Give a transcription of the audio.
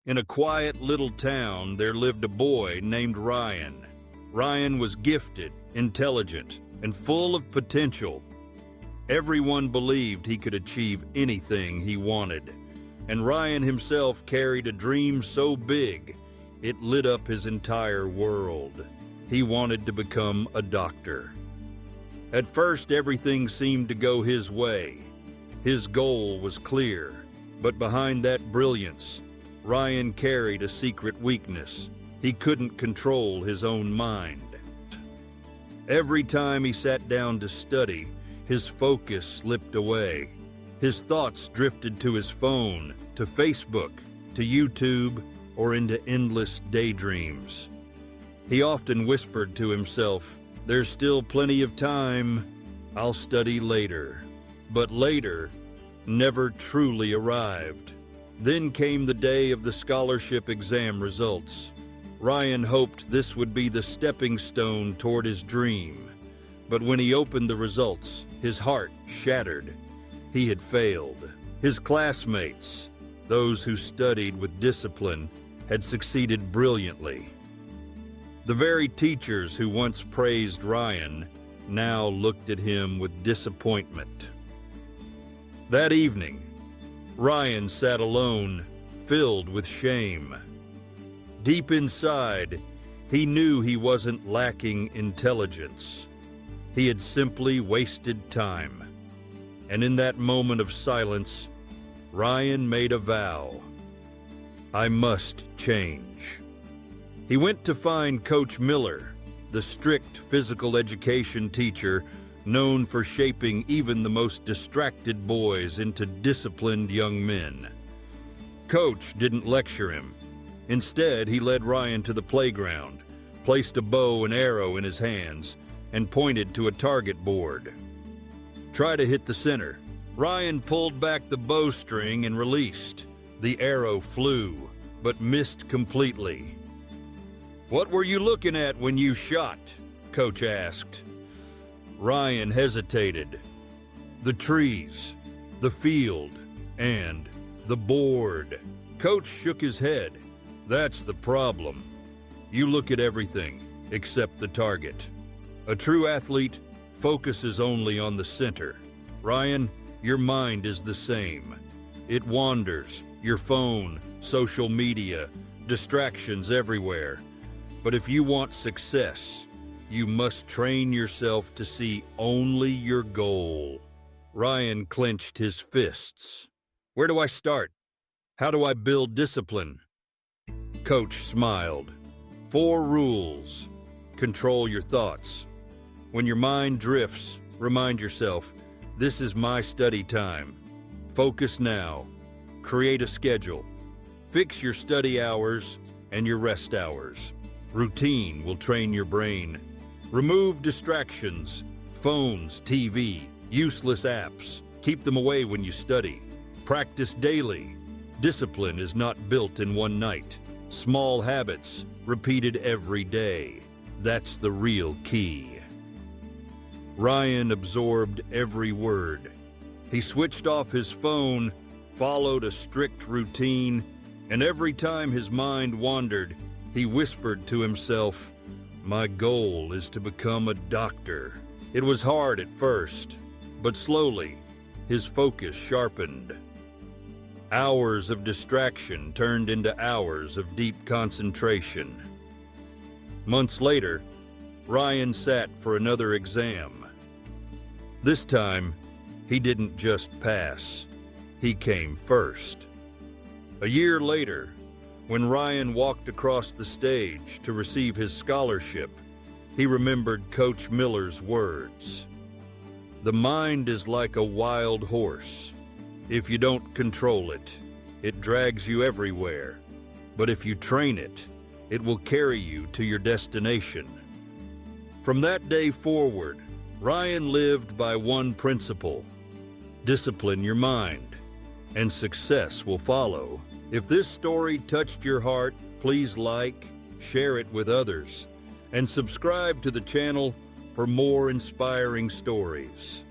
In a quiet little town, there lived a boy named Ryan. Ryan was gifted, intelligent, and full of potential. Everyone believed he could achieve anything he wanted, and Ryan himself carried a dream so big, it lit up his entire world. He wanted to become a doctor. At first, everything seemed to go his way. His goal was clear, but behind that brilliance, Ryan carried a secret weakness. He couldn't control his own mind. Every time he sat down to study, his focus slipped away. His thoughts drifted to his phone, to Facebook, to YouTube, or into endless daydreams. He often whispered to himself, "There's still plenty of time. I'll study later." But later never truly arrived. Then came the day of the scholarship exam results. Ryan hoped this would be the stepping stone toward his dream. But when he opened the results, his heart shattered. He had failed. His classmates, those who studied with discipline, had succeeded brilliantly. The very teachers who once praised Ryan now looked at him with disappointment. That evening, Ryan sat alone, filled with shame. Deep inside, he knew he wasn't lacking intelligence. He had simply wasted time. And in that moment of silence, Ryan made a vow. "I must change." He went to find Coach Miller, the strict physical education teacher known for shaping even the most distracted boys into disciplined young men. Coach didn't lecture him. Instead, he led Ryan to the playground, placed a bow and arrow in his hands, and pointed to a target board. "Try to hit the center." Ryan pulled back the bowstring and released. The arrow flew, but missed completely. "What were you looking at when you shot?" Coach asked. Ryan hesitated. "The trees, the field, and the board." Coach shook his head. "That's the problem. You look at everything except the target. A true athlete focuses only on the center. Ryan, your mind is the same. It wanders, your phone, social media, distractions everywhere. But if you want success, you must train yourself to see only your goal." Ryan clenched his fists. "Where do I start? How do I build discipline?" Coach smiled. "4 rules. Control your thoughts. When your mind drifts, remind yourself, this is my study time. Focus now. Create a schedule. Fix your study hours and your rest hours. Routine will train your brain. Remove distractions, phones, TV, useless apps. Keep them away when you study. Practice daily. Discipline is not built in one night. Small habits, repeated every day. That's the real key." Ryan absorbed every word. He switched off his phone, followed a strict routine, and every time his mind wandered, he whispered to himself, "My goal is to become a doctor." It was hard at first, but slowly, his focus sharpened. Hours of distraction turned into hours of deep concentration. Months later, Ryan sat for another exam. This time, he didn't just pass. He came first. A year later, when Ryan walked across the stage to receive his scholarship, he remembered Coach Miller's words. "The mind is like a wild horse. If you don't control it, it drags you everywhere. But if you train it, it will carry you to your destination." From that day forward, Ryan lived by one principle: discipline your mind, and success will follow. If this story touched your heart, please like, share it with others, and subscribe to the channel for more inspiring stories.